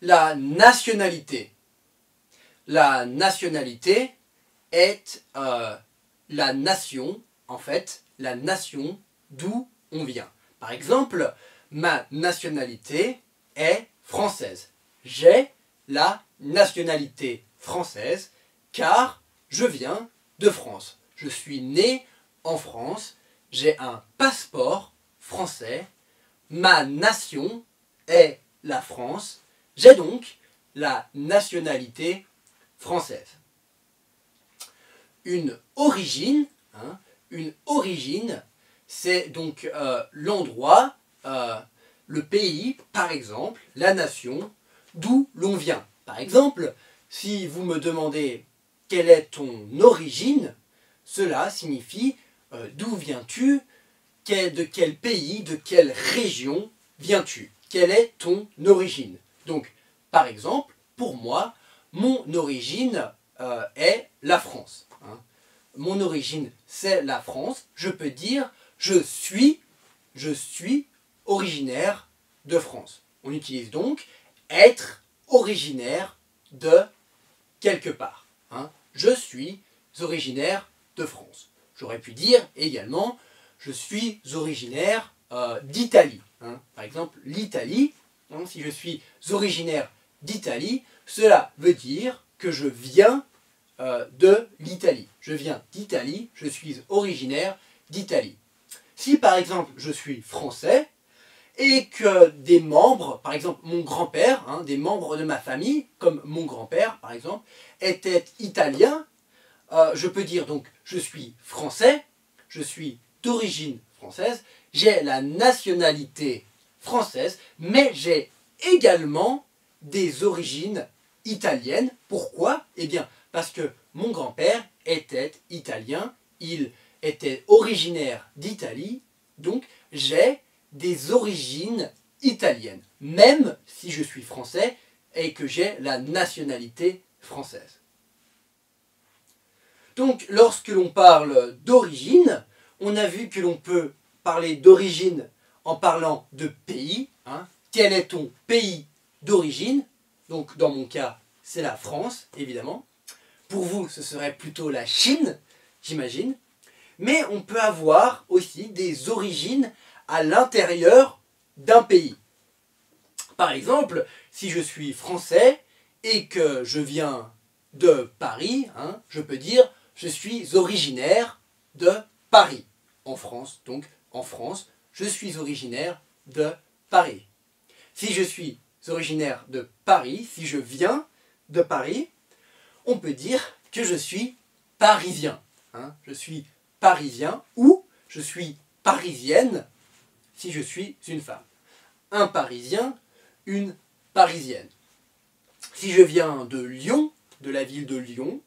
La nationalité. La nationalité est la nation, en fait, la nation d'où on vient. Par exemple, ma nationalité est française. J'ai la nationalité française car je viens de France. Je suis né en France, j'ai un passeport français, ma nation est la France, j'ai donc la nationalité française. Une origine, c'est donc l'endroit, le pays, par exemple, la nation, d'où l'on vient. Par exemple, si vous me demandez quelle est ton origine, cela signifie d'où viens-tu, de quel pays, de quelle région viens-tu, quelle est ton origine. Donc, par exemple, pour moi, mon origine est la France. Mon origine, c'est la France. Je peux dire je suis originaire de France. On utilise donc être originaire de quelque part. Je suis originaire de France. J'aurais pu dire également je suis originaire d'Italie. Par exemple, l'Italie, si je suis originaire d'Italie, cela veut dire que je viens de l'Italie. Je viens d'Italie, je suis originaire d'Italie. Si par exemple je suis français et que des membres, par exemple mon grand-père, des membres de ma famille, comme mon grand-père par exemple, étaient italiens, je peux dire donc je suis français, je suis d'origine française, j'ai la nationalité française, mais j'ai également des origines italiennes. Pourquoi? Eh bien, parce que mon grand-père était italien, il était originaire d'Italie, donc j'ai des origines italiennes, même si je suis français et que j'ai la nationalité française. Donc, lorsque l'on parle d'origine, on a vu que l'on peut parler d'origine en parlant de pays. Quel est ton pays d'origine? Donc, dans mon cas, c'est la France, évidemment. Pour vous, ce serait plutôt la Chine, j'imagine. Mais on peut avoir aussi des origines à l'intérieur d'un pays. Par exemple, si je suis français et que je viens de Paris, je peux dire je suis originaire de Paris. En France, donc en France, je suis originaire de Paris. Si je suis originaire de Paris, si je viens de Paris, on peut dire que je suis parisien. Je suis parisien ou je suis parisienne si je suis une femme. Un parisien, une parisienne. Si je viens de Lyon, de la ville de Lyon,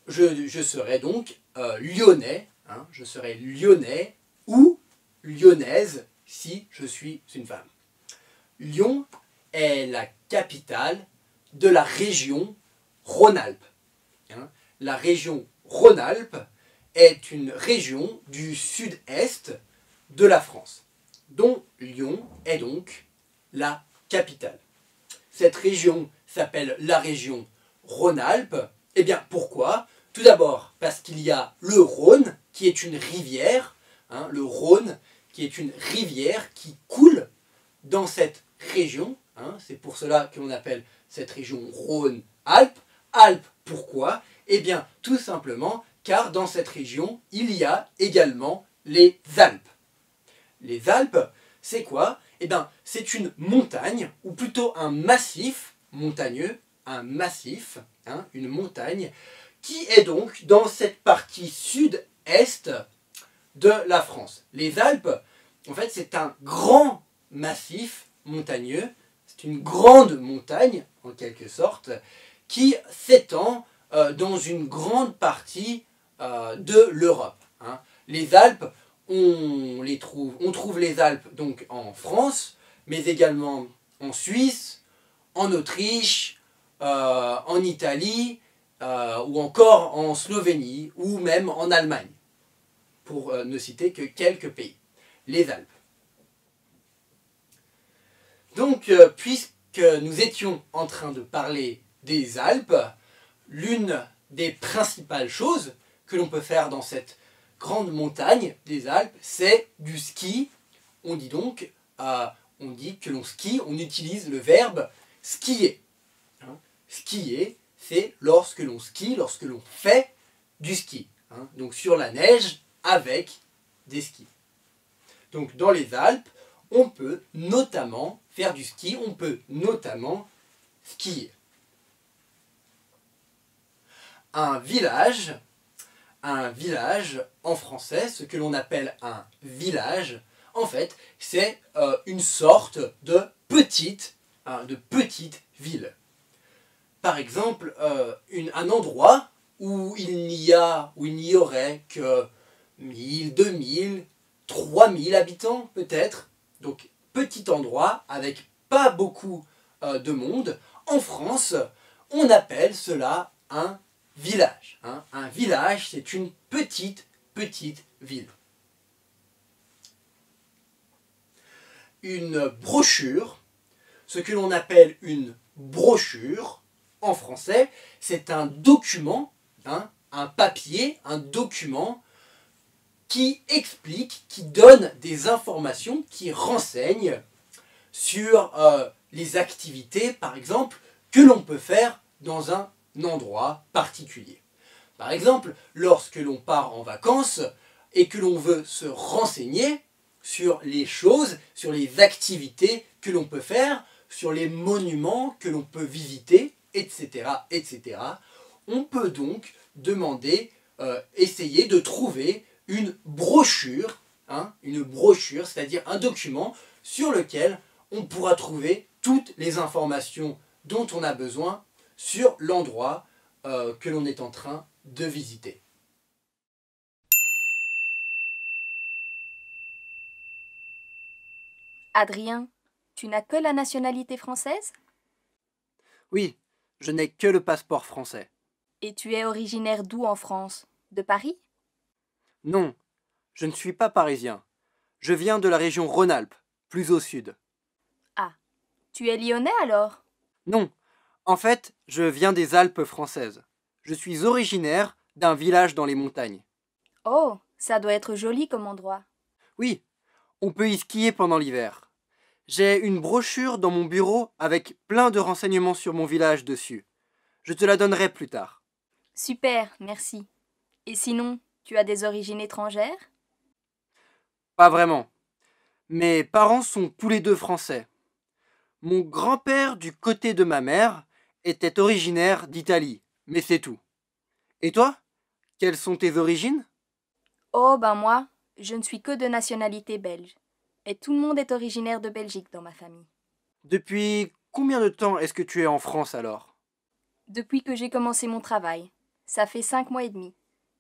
je serai donc lyonnais. Je serai lyonnais ou lyonnaise si je suis une femme. Lyon est la capitale de la région Rhône-Alpes. La région Rhône-Alpes est une région du sud-est de la France, dont Lyon est donc la capitale. Cette région s'appelle la région Rhône-Alpes. Eh bien, pourquoi? Tout d'abord, parce qu'il y a le Rhône, qui est une rivière, le Rhône, qui est une rivière qui coule dans cette région. C'est pour cela qu'on appelle cette région Rhône-Alpes. Alpes, pourquoi? Eh bien, tout simplement, car dans cette région, il y a également les Alpes. Les Alpes, c'est quoi? Eh bien, c'est une montagne, ou plutôt un massif montagneux, un massif, une montagne, qui est donc dans cette partie sud-est de la France. Les Alpes, en fait, c'est un grand massif montagneux, c'est une grande montagne, en quelque sorte, qui s'étend dans une grande partie de l'Europe. Les Alpes, on trouve les Alpes donc en France, mais également en Suisse, en Autriche, en Italie, ou encore en Slovénie, ou même en Allemagne, pour ne citer que quelques pays. Les Alpes. Donc, que nous étions en train de parler des Alpes, l'une des principales choses que l'on peut faire dans cette grande montagne des Alpes, c'est du ski. On dit donc, on dit que l'on skie, on utilise le verbe skier. Hein. Skier, c'est lorsque l'on skie, lorsque l'on fait du ski. Hein. Donc sur la neige avec des skis. Donc dans les Alpes, on peut notamment faire du ski, on peut notamment skier. Un village en français, ce que l'on appelle un village, en fait, c'est une sorte de petite ville. Par exemple, un endroit où il n'y aurait que 1000, 2000, 3000 habitants peut-être. Donc petit endroit avec pas beaucoup de monde. En France, on appelle cela un village. Hein. Un village, c'est une petite ville. Une brochure, ce que l'on appelle une brochure en français, c'est un document, hein, un papier, un document qui explique, qui donne des informations, qui renseigne sur les activités, par exemple, que l'on peut faire dans un endroit particulier. Par exemple, lorsque l'on part en vacances et que l'on veut se renseigner sur les choses, sur les activités que l'on peut faire, sur les monuments que l'on peut visiter, etc., etc., on peut donc demander, essayer de trouver une brochure, hein, c'est-à-dire un document sur lequel on pourra trouver toutes les informations dont on a besoin sur l'endroit que l'on est en train de visiter. Adrien, tu n'as que la nationalité française? Oui, je n'ai que le passeport français. Et tu es originaire d'où en France? De Paris? Non, je ne suis pas parisien. Je viens de la région Rhône-Alpes, plus au sud. Ah, tu es lyonnais alors? Non, en fait, je viens des Alpes françaises. Je suis originaire d'un village dans les montagnes. Oh, ça doit être joli comme endroit. Oui, on peut y skier pendant l'hiver. J'ai une brochure dans mon bureau avec plein de renseignements sur mon village dessus. Je te la donnerai plus tard. Super, merci. Et sinon, tu as des origines étrangères? Pas vraiment. Mes parents sont tous les deux français. Mon grand-père du côté de ma mère était originaire d'Italie, mais c'est tout. Et toi? Quelles sont tes origines? Oh, ben moi, je ne suis que de nationalité belge. Et tout le monde est originaire de Belgique dans ma famille. Depuis combien de temps est-ce que tu es en France alors? Depuis que j'ai commencé mon travail. Ça fait 5 mois et demi.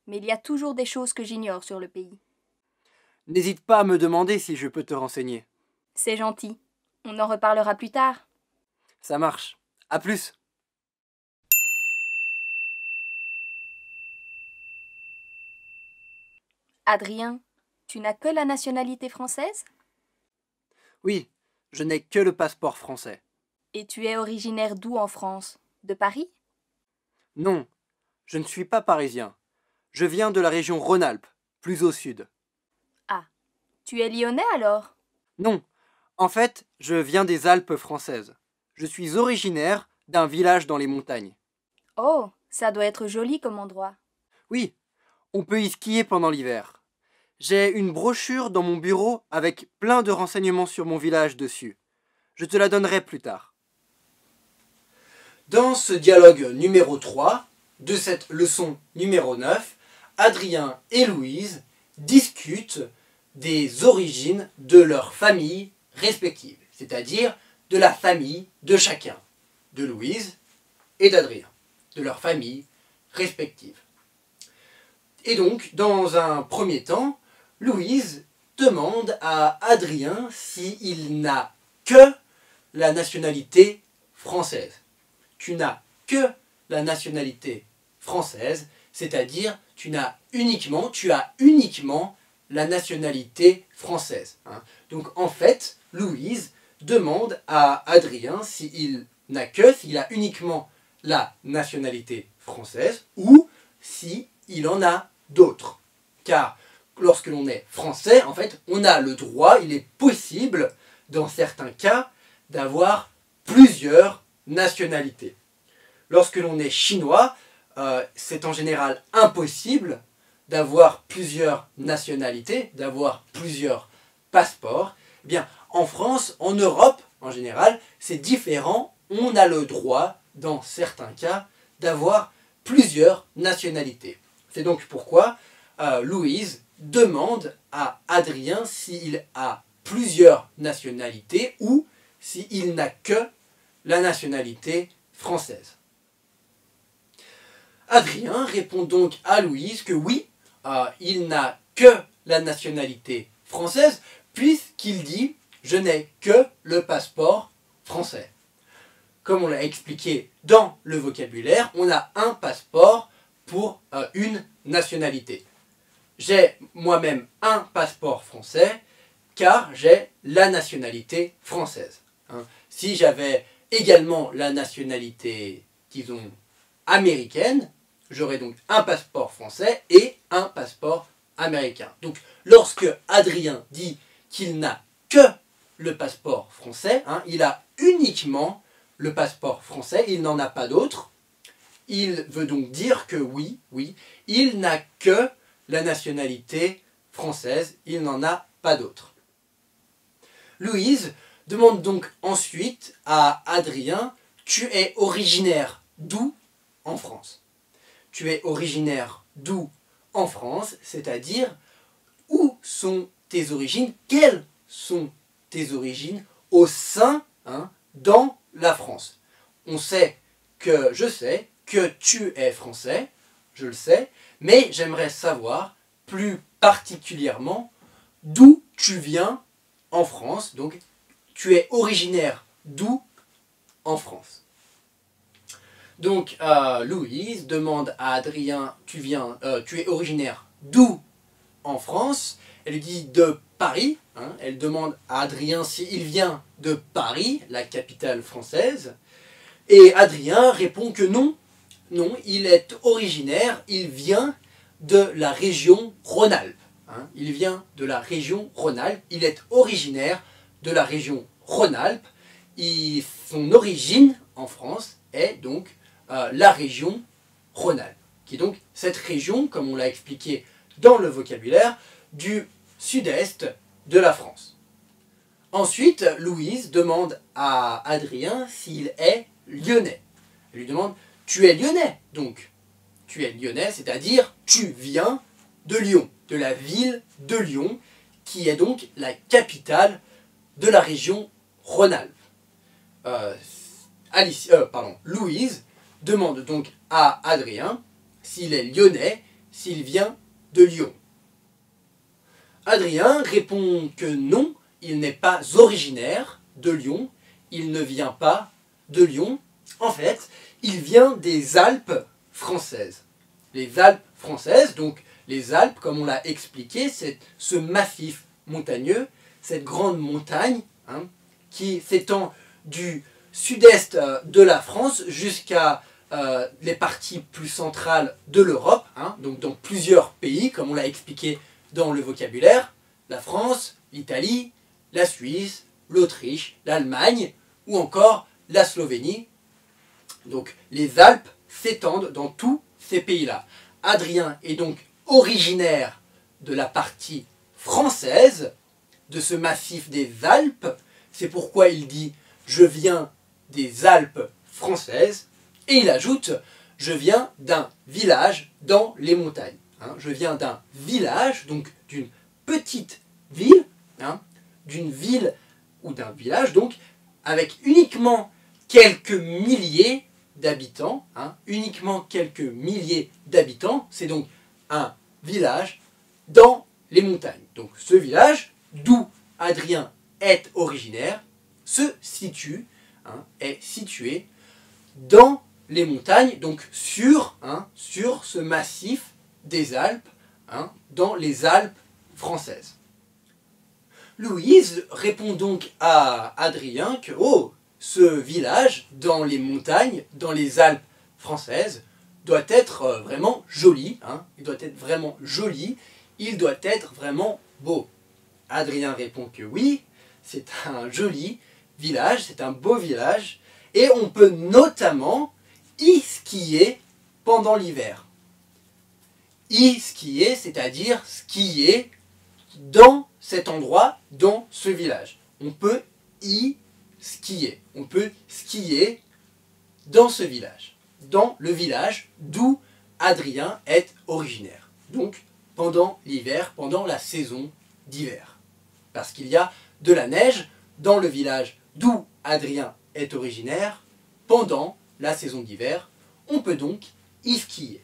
Mais il y a toujours des choses que j'ignore sur le pays. N'hésite pas à me demander si je peux te renseigner. C'est gentil. On en reparlera plus tard. Ça marche. À plus. Adrien, tu n'as que la nationalité française? Oui, je n'ai que le passeport français. Et tu es originaire d'où en France? De Paris? Non, je ne suis pas parisien. Je viens de la région Rhône-Alpes, plus au sud. Ah, tu es lyonnais alors? Non, en fait, je viens des Alpes françaises. Je suis originaire d'un village dans les montagnes. Oh, ça doit être joli comme endroit. Oui, on peut y skier pendant l'hiver. J'ai une brochure dans mon bureau avec plein de renseignements sur mon village dessus. Je te la donnerai plus tard. Dans ce dialogue numéro 3 de cette leçon numéro 9, Adrien et Louise discutent des origines de leurs familles respectives, c'est-à-dire de la famille de chacun, de Louise et d'Adrien, de leurs familles respectives. Et donc, dans un premier temps, Louise demande à Adrien s'il n'a que la nationalité française. Tu n'as que la nationalité française, c'est-à-dire tu as uniquement la nationalité française. Hein. Donc en fait, Louise demande à Adrien s'il a uniquement la nationalité française ou s'il en a d'autres. Car lorsque l'on est français, en fait, on a le droit, il est possible, dans certains cas, d'avoir plusieurs nationalités. Lorsque l'on est chinois, c'est en général impossible d'avoir plusieurs nationalités, d'avoir plusieurs passeports. Eh bien, en France, en Europe, en général, c'est différent. On a le droit, dans certains cas, d'avoir plusieurs nationalités. C'est donc pourquoi Louise demande à Adrien s'il a plusieurs nationalités ou s'il n'a que la nationalité française. Adrien répond donc à Louise que oui, il n'a que la nationalité française puisqu'il dit « je n'ai que le passeport français ». Comme on l'a expliqué dans le vocabulaire, on a un passeport pour une nationalité. J'ai moi-même un passeport français car j'ai la nationalité française. Si j'avais également la nationalité, disons, américaine, j'aurais donc un passeport français et un passeport américain. Donc lorsque Adrien dit qu'il n'a que le passeport français, il a uniquement le passeport français, il n'en a pas d'autre. Il veut donc dire que oui, il n'a que la nationalité française, il n'en a pas d'autre. Louise demande donc ensuite à Adrien « Tu es originaire d'où en France ?» Tu es originaire d'où en France, c'est-à-dire où sont tes origines, quelles sont tes origines au sein, dans la France. Je sais que tu es français, je le sais, mais j'aimerais savoir plus particulièrement d'où tu viens en France. Donc, tu es originaire d'où en France. Donc, Louise demande à Adrien, tu es originaire d'où en France? Elle lui dit de Paris. Elle demande à Adrien s'il vient de Paris, la capitale française. Et Adrien répond que non. Non, il est originaire, il vient de la région Rhône-Alpes. Il vient de la région Rhône-Alpes. Il est originaire de la région Rhône-Alpes. Son origine en France est donc la région Rhône-Alpes, qui est donc cette région, comme on l'a expliqué dans le vocabulaire, du sud-est de la France. Ensuite, Louise demande à Adrien s'il est lyonnais. Elle lui demande « Tu es lyonnais, donc ?» Tu es lyonnais, c'est-à-dire tu viens de Lyon, de la ville de Lyon, qui est donc la capitale de la région Rhône-Alpes. Louise demande donc à Adrien s'il est lyonnais, s'il vient de Lyon. Adrien répond que non, il n'est pas originaire de Lyon, il ne vient pas de Lyon. En fait, il vient des Alpes françaises. Les Alpes françaises, donc les Alpes, comme on l'a expliqué, c'est ce massif montagneux, cette grande montagne qui s'étend du sud-est de la France jusqu'à les parties plus centrales de l'Europe, donc dans plusieurs pays, comme on l'a expliqué dans le vocabulaire, la France, l'Italie, la Suisse, l'Autriche, l'Allemagne ou encore la Slovénie. Donc les Alpes s'étendent dans tous ces pays-là. Adrien est donc originaire de la partie française de ce massif des Alpes. C'est pourquoi il dit « je viens des Alpes françaises » et il ajoute « je viens d'un village dans les montagnes ». Je viens d'un village, donc d'une petite ville, d'une ville ou d'un village, donc avec uniquement quelques milliers d'habitants, uniquement quelques milliers d'habitants, c'est donc un village dans les montagnes. Donc ce village, d'où Adrien est originaire, est situé dans les montagnes, donc sur ce massif des Alpes, dans les Alpes françaises. Louise répond donc à Adrien que oh, ce village dans les montagnes, dans les Alpes françaises, doit être vraiment joli, hein, il doit être vraiment joli, il doit être vraiment beau. Adrien répond que oui, c'est un joli village, c'est un beau village, et on peut notamment y skier pendant l'hiver. Y skier, c'est-à-dire skier dans cet endroit, dans ce village. On peut y skier. On peut skier dans ce village. Dans le village d'où Adrien est originaire. Donc, pendant l'hiver, pendant la saison d'hiver. Parce qu'il y a de la neige dans le village d'où Adrien est originaire, pendant la saison d'hiver. On peut donc y skier.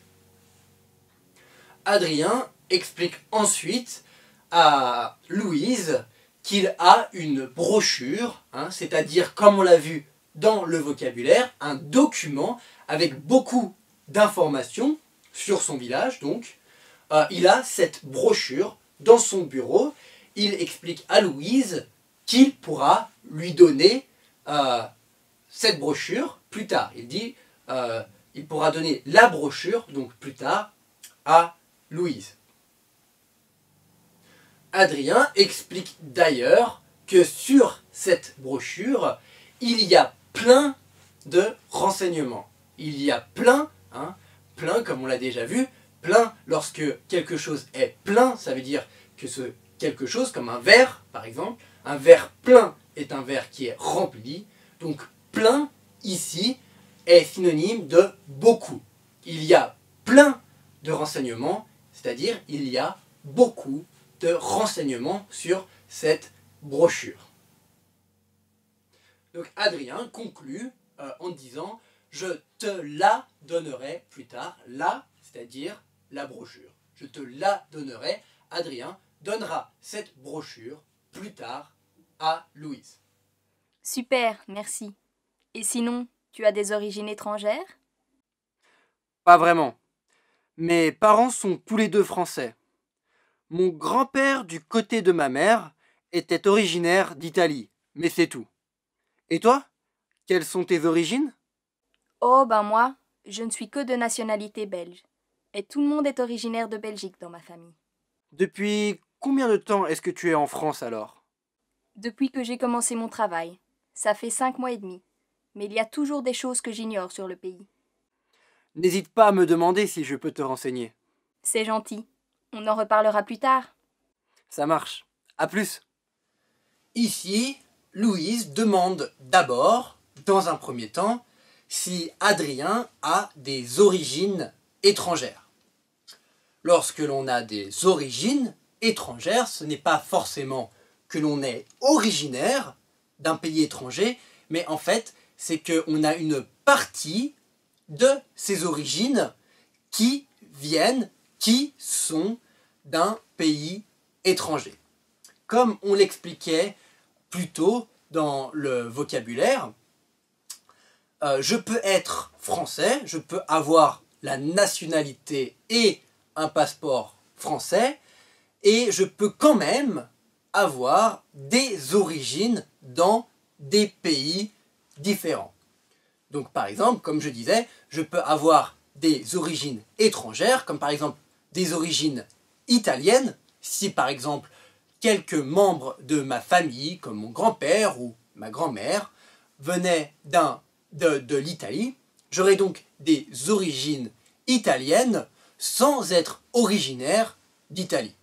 Adrien explique ensuite à Louise qu'il a une brochure, hein, c'est-à-dire, comme on l'a vu dans le vocabulaire, un document avec beaucoup d'informations sur son village. Donc, il a cette brochure dans son bureau. Il explique à Louise qu'il pourra lui donner cette brochure plus tard. Il dit il pourra donner la brochure, donc plus tard, à Louise. Adrien explique d'ailleurs que sur cette brochure, il y a plein de renseignements. Il y a plein, plein comme on l'a déjà vu, plein lorsque quelque chose est plein, ça veut dire que ce quelque chose, comme un verre par exemple, un verre plein est un verre qui est rempli, donc plein ici est synonyme de beaucoup. Il y a plein de renseignements, c'est-à-dire il y a beaucoup de renseignements sur cette brochure. Donc Adrien conclut en disant « Je te la donnerai plus tard ». La, c'est-à-dire la brochure. Je te la donnerai. Adrien donnera cette brochure plus tard à Louise. Super, merci. Et sinon, tu as des origines étrangères? Pas vraiment. Mes parents sont tous les deux français. Mon grand-père du côté de ma mère était originaire d'Italie, mais c'est tout. Et toi? Quelles sont tes origines? Oh, ben moi, je ne suis que de nationalité belge. Et tout le monde est originaire de Belgique dans ma famille. Depuis combien de temps est-ce que tu es en France alors? Depuis que j'ai commencé mon travail. Ça fait 5 mois et demi. Mais il y a toujours des choses que j'ignore sur le pays. N'hésite pas à me demander si je peux te renseigner. C'est gentil. On en reparlera plus tard. Ça marche. À plus. Ici, Louise demande d'abord, dans un premier temps, si Adrien a des origines étrangères. Lorsque l'on a des origines étrangères, ce n'est pas forcément que l'on est originaire d'un pays étranger, mais en fait, c'est qu'on a une partie de ces origines qui viennent, qui sont d'un pays étranger. Comme on l'expliquait plus tôt dans le vocabulaire, je peux être français, je peux avoir la nationalité et un passeport français, et je peux quand même avoir des origines dans des pays différents. Donc par exemple, comme je disais, je peux avoir des origines étrangères, comme par exemple des origines italiennes, si par exemple quelques membres de ma famille, comme mon grand-père ou ma grand-mère, venaient de l'Italie, j'aurais donc des origines italiennes sans être originaire d'Italie.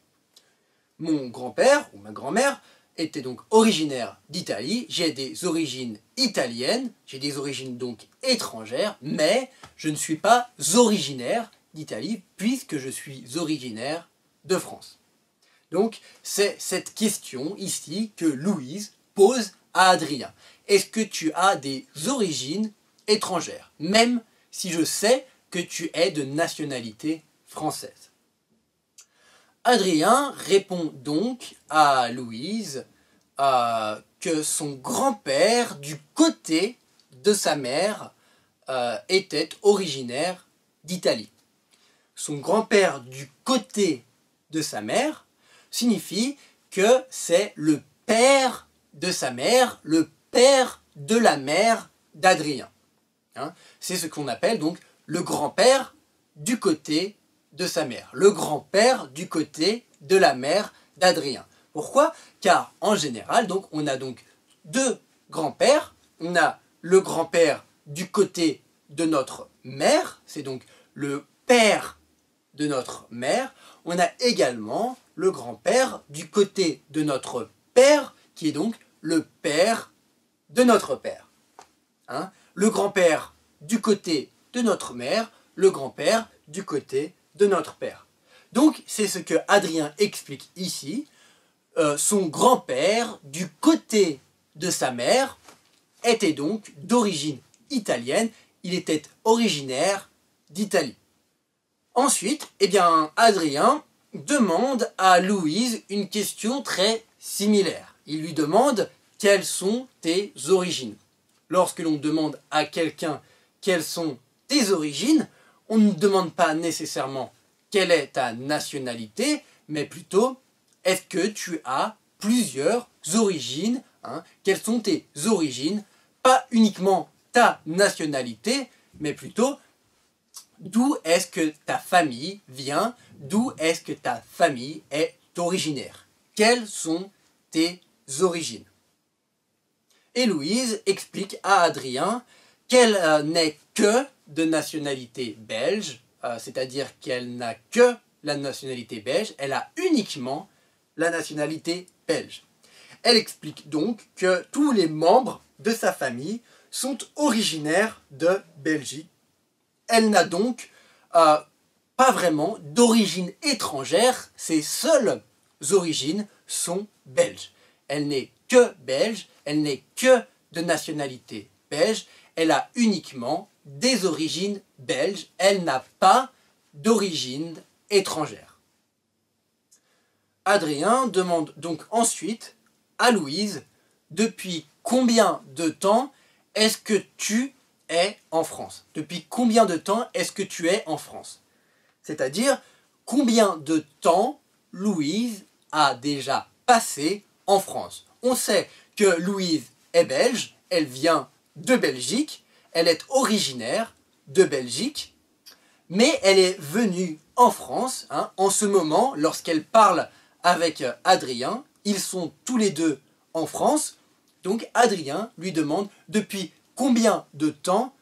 Mon grand-père ou ma grand-mère était donc originaire d'Italie, j'ai des origines italiennes, j'ai des origines donc étrangères, mais je ne suis pas originaire d'Italie puisque je suis originaire de France. Donc c'est cette question ici que Louise pose à Adrien. Est-ce que tu as des origines étrangères, même si je sais que tu es de nationalité française? Adrien répond donc à Louise que son grand-père, du côté de sa mère, était originaire d'Italie. Son grand-père du côté de sa mère signifie que c'est le père de sa mère, le père de la mère d'Adrien. Hein, c'est ce qu'on appelle donc le grand-père du côté de sa mère, le grand-père du côté de la mère d'Adrien. Pourquoi? Car en général, donc, on a donc deux grands-pères. On a le grand-père du côté de notre mère, c'est donc le père de notre mère. On a également le grand-père du côté de notre père, qui est donc le père de notre père. Hein? Le grand-père du côté de notre mère, le grand-père du côté de notre père. Donc, c'est ce que Adrien explique ici. Son grand-père du côté de sa mère était donc d'origine italienne. Il était originaire d'Italie. Ensuite, eh bien, Adrien demande à Louise une question très similaire. Il lui demande « Quelles sont tes origines ?» Lorsque l'on demande à quelqu'un « Quelles sont tes origines ?», on ne demande pas nécessairement « Quelle est ta nationalité ?», mais plutôt « Est-ce que tu as plusieurs origines hein? Quelles sont tes origines ?» Pas uniquement ta nationalité, mais plutôt d'où est-ce que ta famille vient, d'où est-ce que ta famille est originaire. Quelles sont tes origines? Et Louise explique à Adrien qu'elle n'est que de nationalité belge, c'est-à-dire qu'elle n'a que la nationalité belge, elle a uniquement la nationalité belge. Elle explique donc que tous les membres de sa famille sont originaires de Belgique. Elle n'a donc pas vraiment d'origine étrangère, ses seules origines sont belges. Elle n'est que belge, elle n'est que de nationalité belge, elle a uniquement des origines belges, elle n'a pas d'origine étrangère. Adrien demande donc ensuite à Louise « Depuis combien de temps est-ce que tu es en France ?» Depuis combien de temps est-ce que tu es en France? C'est-à-dire, combien de temps Louise a déjà passé en France? On sait que Louise est belge, elle vient de Belgique, elle est originaire de Belgique, mais elle est venue en France, hein, en ce moment, lorsqu'elle parle avec Adrien, ils sont tous les deux en France, donc Adrien lui demande « Depuis combien de temps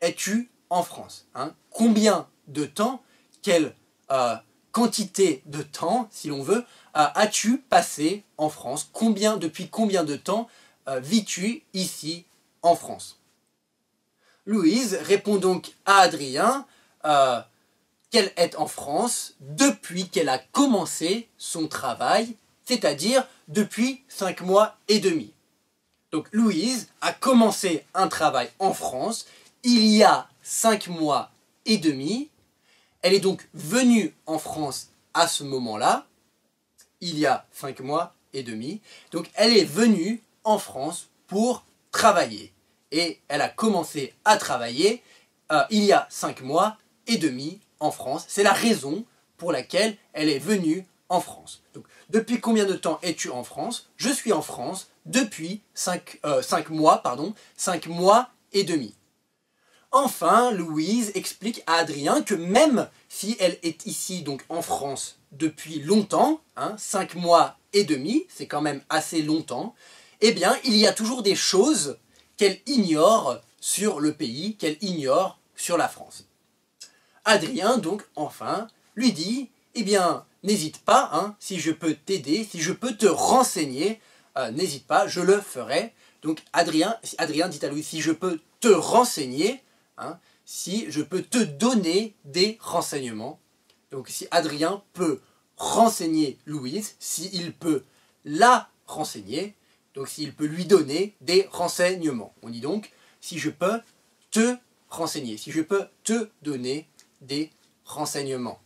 es-tu en France hein? Combien de temps, quelle quantité de temps, si l'on veut, as-tu passé en France? Depuis combien de temps vis-tu ici en France ?» Louise répond donc à Adrien qu'elle est en France depuis qu'elle a commencé son travail, c'est-à-dire depuis 5 mois et demi. Donc Louise a commencé un travail en France il y a 5 mois et demi. Elle est donc venue en France à ce moment-là, il y a 5 mois et demi. Donc elle est venue en France pour travailler. Et elle a commencé à travailler il y a 5 mois et demi en France. C'est la raison pour laquelle elle est venue en France. Donc, depuis combien de temps es-tu en France? Je suis en France depuis 5 mois et demi. Enfin, Louise explique à Adrien que même si elle est ici donc en France depuis longtemps, 5 mois et demi, c'est quand même assez longtemps, eh bien il y a toujours des choses qu'elle ignore sur le pays, qu'elle ignore sur la France. Adrien donc enfin lui dit, eh bien n'hésite pas, si je peux t'aider, si je peux te renseigner, n'hésite pas, je le ferai. Donc Adrien dit à Louise, si je peux te renseigner, si je peux te donner des renseignements. Donc si Adrien peut renseigner Louise, s'il peut la renseigner, donc s'il peut lui donner des renseignements. On dit donc, si je peux te renseigner, si je peux te donner des renseignements.